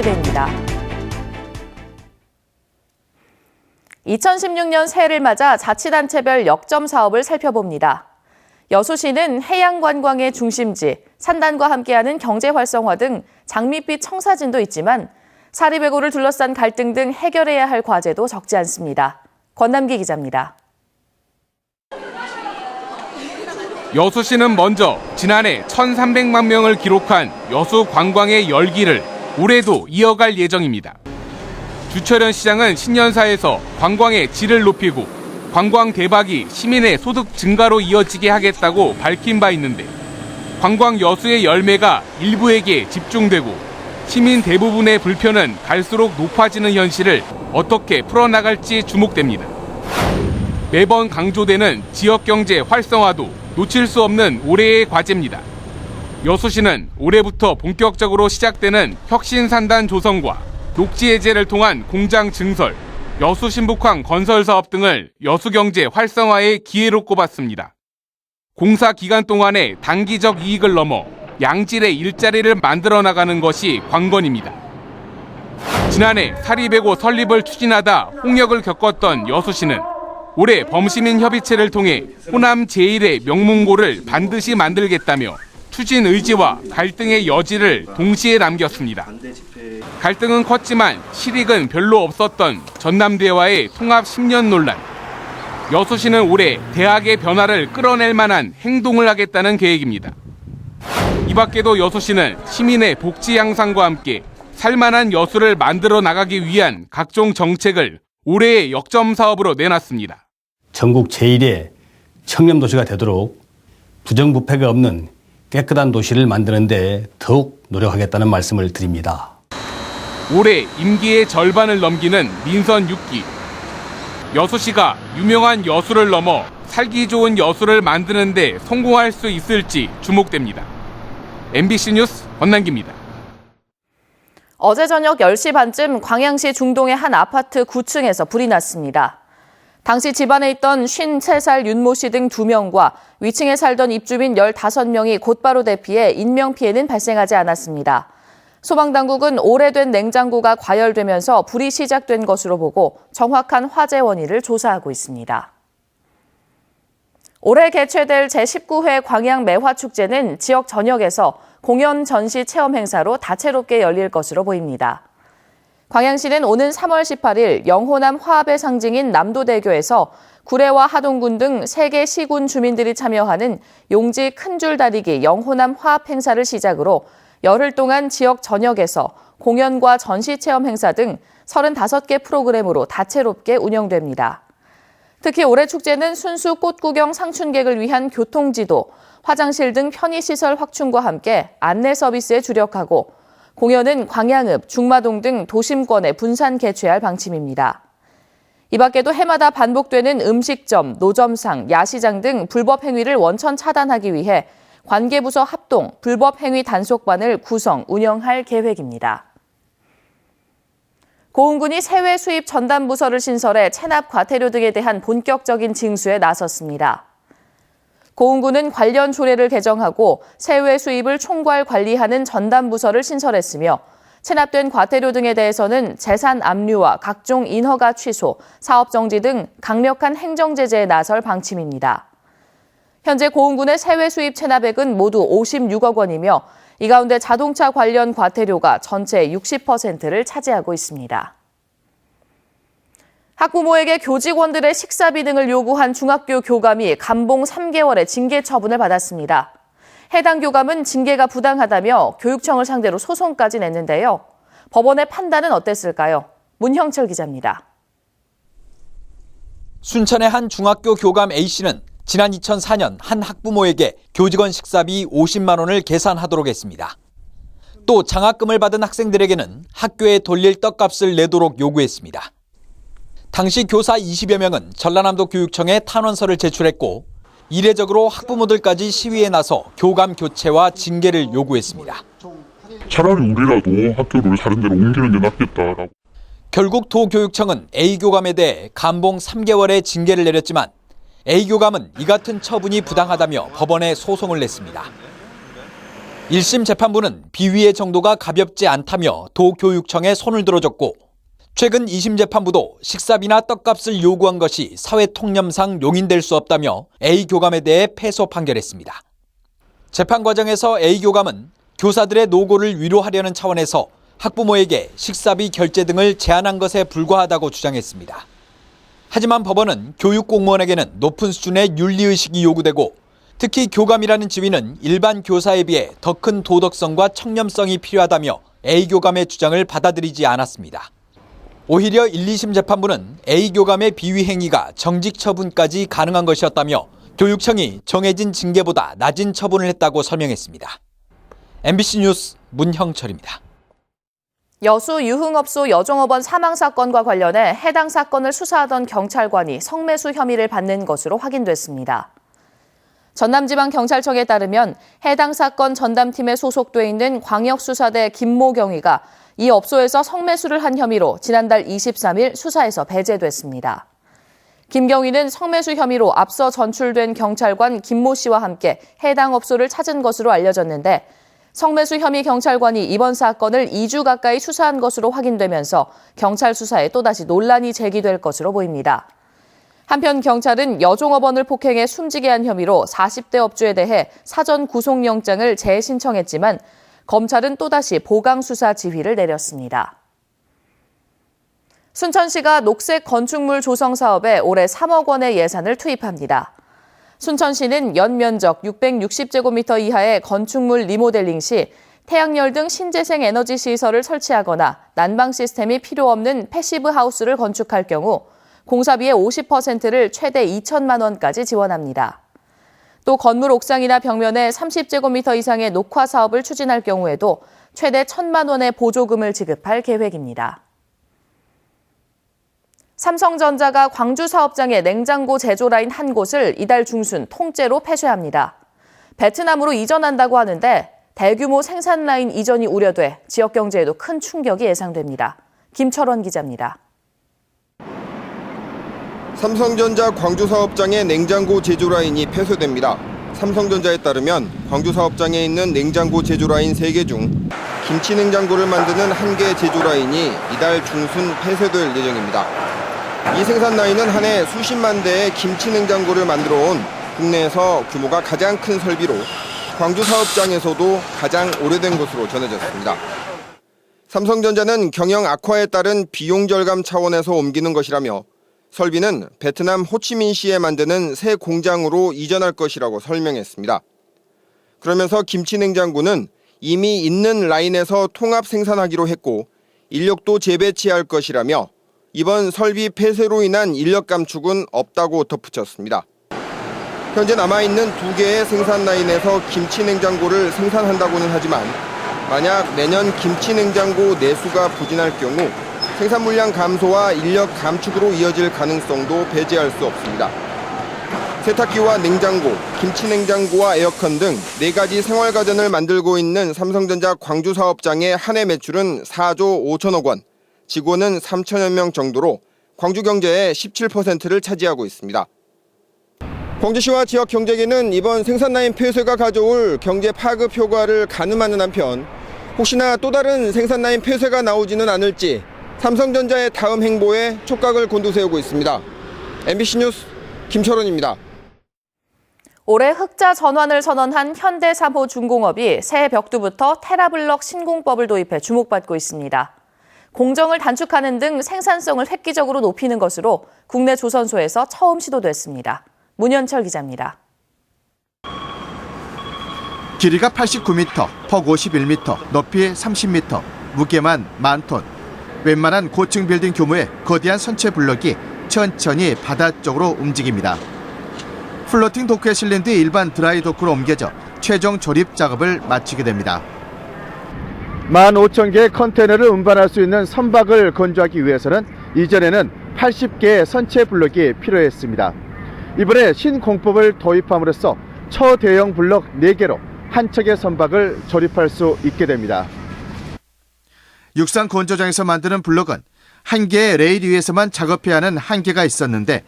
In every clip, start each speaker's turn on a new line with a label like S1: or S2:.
S1: 뉴스투데이입니다. 2016년 새해를 맞아 자치단체별 역점 사업을 살펴봅니다. 여수시는 해양관광의 중심지, 산단과 함께하는 경제 활성화 등 장밋빛 청사진도 있지만 사립외고를 둘러싼 갈등 등 해결해야 할 과제도 적지 않습니다. 권남기 기자입니다.
S2: 여수시는 먼저 지난해 1,300만 명을 기록한 여수 관광의 열기를 올해도 이어갈 예정입니다. 주철현 시장은 신년사에서 관광의 질을 높이고 관광 대박이 시민의 소득 증가로 이어지게 하겠다고 밝힌 바 있는데 관광 여수의 열매가 일부에게 집중되고 시민 대부분의 불편은 갈수록 높아지는 현실을 어떻게 풀어나갈지 주목됩니다. 매번 강조되는 지역경제 활성화도 놓칠 수 없는 올해의 과제입니다. 여수시는 올해부터 본격적으로 시작되는 혁신산단 조성과 녹지해제를 통한 공장 증설, 여수신북항 건설 사업 등을 여수경제 활성화의 기회로 꼽았습니다. 공사 기간 동안의 단기적 이익을 넘어 양질의 일자리를 만들어 나가는 것이 관건입니다. 지난해 사립외고 설립을 추진하다 홍역을 겪었던 여수시는 올해 범시민 협의체를 통해 호남 제1의 명문고를 반드시 만들겠다며 추진 의지와 갈등의 여지를 동시에 남겼습니다. 갈등은 컸지만 실익은 별로 없었던 전남대와의 통합 10년 논란. 여수시는 올해 대학의 변화를 끌어낼 만한 행동을 하겠다는 계획입니다. 이 밖에도 여수시는 시민의 복지 향상과 함께 살만한 여수를 만들어 나가기 위한 각종 정책을 올해의 역점 사업으로 내놨습니다.
S3: 전국 제1의 청렴도시가 되도록 부정부패가 없는 깨끗한 도시를 만드는 데 더욱 노력하겠다는 말씀을 드립니다.
S2: 올해 임기의 절반을 넘기는 민선 6기. 여수시가 유명한 여수를 넘어 살기 좋은 여수를 만드는 데 성공할 수 있을지 주목됩니다. MBC 뉴스 권남기입니다.
S1: 어제 저녁 10시 반쯤 광양시 중동의 한 아파트 9층에서 불이 났습니다. 당시 집안에 있던 53살 윤모 씨 등 2명과 위층에 살던 입주민 15명이 곧바로 대피해 인명피해는 발생하지 않았습니다. 소방당국은 오래된 냉장고가 과열되면서 불이 시작된 것으로 보고 정확한 화재 원인을 조사하고 있습니다. 올해 개최될 제19회 광양 매화축제는 지역 전역에서 공연, 전시, 체험 행사로 다채롭게 열릴 것으로 보입니다. 광양시는 오는 3월 18일 영호남 화합의 상징인 남도대교에서 구례와 하동군 등 3개 시군 주민들이 참여하는 용지 큰 줄 다리기 영호남 화합 행사를 시작으로 열흘 동안 지역 전역에서 공연과 전시 체험 행사 등 35개 프로그램으로 다채롭게 운영됩니다. 특히 올해 축제는 순수 꽃구경 상춘객을 위한 교통지도, 화장실 등 편의시설 확충과 함께 안내 서비스에 주력하고 공연은 광양읍, 중마동 등 도심권에 분산 개최할 방침입니다. 이 밖에도 해마다 반복되는 음식점, 노점상, 야시장 등 불법 행위를 원천 차단하기 위해 관계부서 합동 불법 행위 단속반을 구성, 운영할 계획입니다. 고흥군이 세외 수입 전담부서를 신설해 체납 과태료 등에 대한 본격적인 징수에 나섰습니다. 고흥군은 관련 조례를 개정하고 세외 수입을 총괄 관리하는 전담부서를 신설했으며 체납된 과태료 등에 대해서는 재산 압류와 각종 인허가 취소, 사업 정지 등 강력한 행정 제재에 나설 방침입니다. 현재 고흥군의 세외 수입 체납액은 모두 56억 원이며 이 가운데 자동차 관련 과태료가 전체의 60%를 차지하고 있습니다. 학부모에게 교직원들의 식사비 등을 요구한 중학교 교감이 감봉 3개월의 징계 처분을 받았습니다. 해당 교감은 징계가 부당하다며 교육청을 상대로 소송까지 냈는데요. 법원의 판단은 어땠을까요? 문형철 기자입니다.
S4: 순천의 한 중학교 교감 A씨는 지난 2004년 한 학부모에게 교직원 식사비 50만 원을 계산하도록 했습니다. 또 장학금을 받은 학생들에게는 학교에 돌릴 떡값을 내도록 요구했습니다. 당시 교사 20여 명은 전라남도 교육청에 탄원서를 제출했고 이례적으로 학부모들까지 시위에 나서 교감 교체와 징계를 요구했습니다.
S5: 차라리 우리라도 학교를 다른 데로 옮기는 게 낫겠다라고.
S4: 결국 도교육청은 A교감에 대해 감봉 3개월의 징계를 내렸지만 A교감은 이 같은 처분이 부당하다며 법원에 소송을 냈습니다. 1심 재판부는 비위의 정도가 가볍지 않다며 도교육청에 손을 들어줬고 최근 2심 재판부도 식사비나 떡값을 요구한 것이 사회통념상 용인될 수 없다며 A 교감에 대해 패소 판결했습니다. 재판 과정에서 A 교감은 교사들의 노고를 위로하려는 차원에서 학부모에게 식사비 결제 등을 제한한 것에 불과하다고 주장했습니다. 하지만 법원은 교육공무원에게는 높은 수준의 윤리의식이 요구되고 특히 교감이라는 지위는 일반 교사에 비해 더 큰 도덕성과 청렴성이 필요하다며 A 교감의 주장을 받아들이지 않았습니다. 오히려 1, 2심 재판부는 A 교감의 비위 행위가 정직 처분까지 가능한 것이었다며 교육청이 정해진 징계보다 낮은 처분을 했다고 설명했습니다. MBC 뉴스 문형철입니다.
S1: 여수 유흥업소 여종업원 사망 사건과 관련해 해당 사건을 수사하던 경찰관이 성매수 혐의를 받는 것으로 확인됐습니다. 전남지방경찰청에 따르면 해당 사건 전담팀에 소속돼 있는 광역수사대 김모 경위가 이 업소에서 성매수를 한 혐의로 지난달 23일 수사에서 배제됐습니다. 김 경위는 성매수 혐의로 앞서 전출된 경찰관 김모 씨와 함께 해당 업소를 찾은 것으로 알려졌는데 성매수 혐의 경찰관이 이번 사건을 2주 가까이 수사한 것으로 확인되면서 경찰 수사에 또다시 논란이 제기될 것으로 보입니다. 한편 경찰은 여종업원을 폭행해 숨지게 한 혐의로 40대 업주에 대해 사전 구속영장을 재신청했지만 검찰은 또다시 보강수사 지휘를 내렸습니다. 순천시가 녹색 건축물 조성 사업에 올해 3억 원의 예산을 투입합니다. 순천시는 연면적 660제곱미터 이하의 건축물 리모델링 시 태양열 등 신재생 에너지 시설을 설치하거나 난방 시스템이 필요 없는 패시브 하우스를 건축할 경우 공사비의 50%를 최대 2천만 원까지 지원합니다. 또 건물 옥상이나 벽면에 30제곱미터 이상의 녹화 사업을 추진할 경우에도 최대 1,000만 원의 보조금을 지급할 계획입니다. 삼성전자가 광주 사업장의 냉장고 제조 라인 한 곳을 이달 중순 통째로 폐쇄합니다. 베트남으로 이전한다고 하는데 대규모 생산 라인 이전이 우려돼 지역 경제에도 큰 충격이 예상됩니다. 김철원 기자입니다.
S6: 삼성전자 광주 사업장의 냉장고 제조 라인이 폐쇄됩니다. 삼성전자에 따르면 광주 사업장에 있는 냉장고 제조 라인 3개 중 김치 냉장고를 만드는 1개 제조 라인이 이달 중순 폐쇄될 예정입니다. 이 생산 라인은 한 해 수십만 대의 김치 냉장고를 만들어 온 국내에서 규모가 가장 큰 설비로 광주 사업장에서도 가장 오래된 것으로 전해졌습니다. 삼성전자는 경영 악화에 따른 비용 절감 차원에서 옮기는 것이라며 설비는 베트남 호치민시에 만드는 새 공장으로 이전할 것이라고 설명했습니다. 그러면서 김치 냉장고는 이미 있는 라인에서 통합 생산하기로 했고 인력도 재배치할 것이라며 이번 설비 폐쇄로 인한 인력 감축은 없다고 덧붙였습니다. 현재 남아있는 2개의 생산 라인에서 김치 냉장고를 생산한다고는 하지만 만약 내년 김치 냉장고 내수가 부진할 경우 생산 물량 감소와 인력 감축으로 이어질 가능성도 배제할 수 없습니다. 세탁기와 냉장고, 김치 냉장고와 에어컨 등 4가지 생활가전을 만들고 있는 삼성전자 광주 사업장의 한 해 매출은 4조 5천억 원, 직원은 3천여 명 정도로 광주 경제의 17%를 차지하고 있습니다. 광주시와 지역 경제계는 이번 생산라인 폐쇄가 가져올 경제 파급 효과를 가늠하는 한편 혹시나 또 다른 생산라인 폐쇄가 나오지는 않을지 삼성전자의 다음 행보에 촉각을 곤두세우고 있습니다. MBC 뉴스 김철원입니다.
S1: 올해 흑자 전환을 선언한 현대삼호중공업이 새해 벽두부터 테라블럭 신공법을 도입해 주목받고 있습니다. 공정을 단축하는 등 생산성을 획기적으로 높이는 것으로 국내 조선소에서 처음 시도됐습니다. 문현철 기자입니다.
S7: 길이가 89m, 폭 51m, 높이 30m, 무게만 10,000톤. 웬만한 고층 빌딩 규모의 거대한 선체 블럭이 천천히 바다 쪽으로 움직입니다. 플로팅 도크에 실린 뒤 일반 드라이 도크로 옮겨져 최종 조립 작업을 마치게 됩니다. 15,000개의 컨테이너를 운반할 수 있는 선박을 건조하기 위해서는 이전에는 80개의 선체 블럭이 필요했습니다. 이번에 신공법을 도입함으로써 초대형 블럭 4개로 한 척의 선박을 조립할 수 있게 됩니다. 육상 건조장에서 만드는 블럭은 한 개의 레일 위에서만 작업해야 하는 한계가 있었는데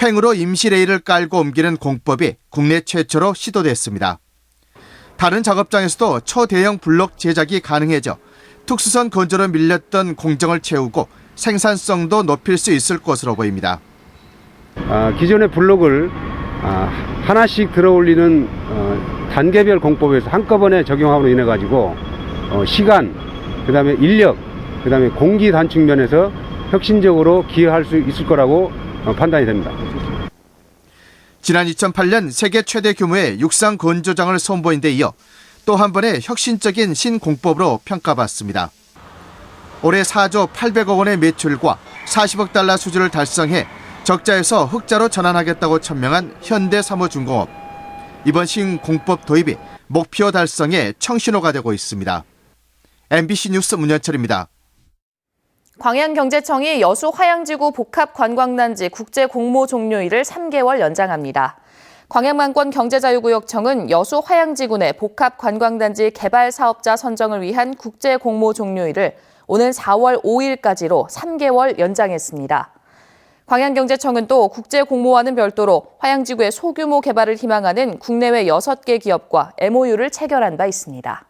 S7: 횡으로 임시 레일을 깔고 옮기는 공법이 국내 최초로 시도됐습니다. 다른 작업장에서도 초대형 블록 제작이 가능해져 특수선 건조로 밀렸던 공정을 채우고 생산성도 높일 수 있을 것으로 보입니다.
S8: 기존의 블록을 하나씩 들어올리는 단계별 공법에서 한꺼번에 적용함으로 인해 가지고 시간, 그다음에 인력, 그다음에 공기 단축 면에서 혁신적으로 기여할 수 있을 거라고 판단이 됩니다.
S7: 지난 2008년 세계 최대 규모의 육상 건조장을 선보인 데 이어 또 한 번의 혁신적인 신공법으로 평가받습니다. 올해 4조 800억 원의 매출과 40억 달러 수주를 달성해 적자에서 흑자로 전환하겠다고 천명한 현대사무중공업. 이번 신공법 도입이 목표 달성에 청신호가 되고 있습니다. MBC 뉴스 문현철입니다.
S1: 광양경제청이 여수 화양지구 복합관광단지 국제공모 종료일을 3개월 연장합니다. 광양만권 경제자유구역청은 여수 화양지구 내 복합관광단지 개발사업자 선정을 위한 국제공모 종료일을 오는 4월 5일까지로 3개월 연장했습니다. 광양경제청은 또 국제공모와는 별도로 화양지구의 소규모 개발을 희망하는 국내외 6개 기업과 MOU를 체결한 바 있습니다.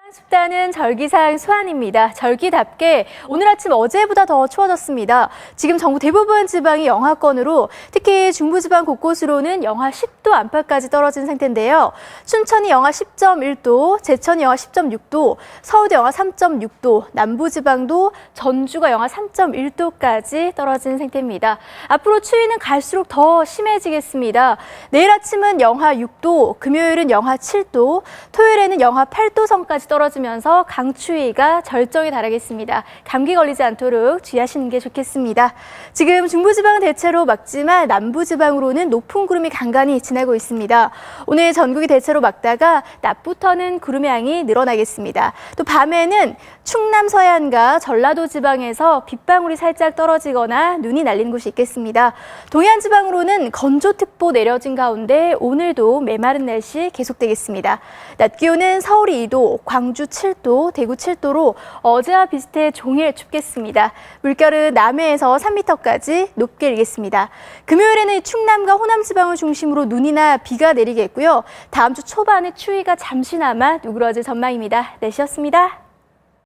S9: 춥다는 절기상 수안입니다. 절기답게 오늘 아침 어제보다 더 추워졌습니다. 지금 전국 대부분 지방이 영하권으로 특히 중부지방 곳곳으로는 영하 10도 안팎까지 떨어진 상태인데요. 춘천이 영하 10.1도, 제천이 영하 10.6도, 서울도 영하 3.6도, 남부지방도 전주가 영하 3.1도까지 떨어진 상태입니다. 앞으로 추위는 갈수록 더 심해지겠습니다. 내일 아침은 영하 6도, 금요일은 영하 7도, 토요일에는 영하 8도 선까지 떨어지면서 강추위가 절정에 달하겠습니다. 감기 걸리지 않도록 주의하시는 게 좋겠습니다. 지금 중부지방은 대체로 맑지만 남부지방으로는 높은 구름이 간간히 지나고 있습니다. 오늘 전국이 대체로 맑다가 낮부터는 구름의 양이 늘어나겠습니다. 또 밤에는 충남 서해안과 전라도 지방에서 빗방울이 살짝 떨어지거나 눈이 날리는 곳이 있겠습니다. 동해안 지방으로는 건조특보 내려진 가운데 오늘도 메마른 날씨 계속되겠습니다. 낮 기온은 서울이 2도, 광주 7도, 대구 7도로 어제와 비슷해 종일 춥겠습니다. 물결은 남해에서 3m까지 높게 일겠습니다. 금요일에는 충남과 호남 지방을 중심으로 눈이나 비가 내리겠고요. 다음 주 초반에 추위가 잠시나마 누그러질 전망입니다. 날씨였습니다.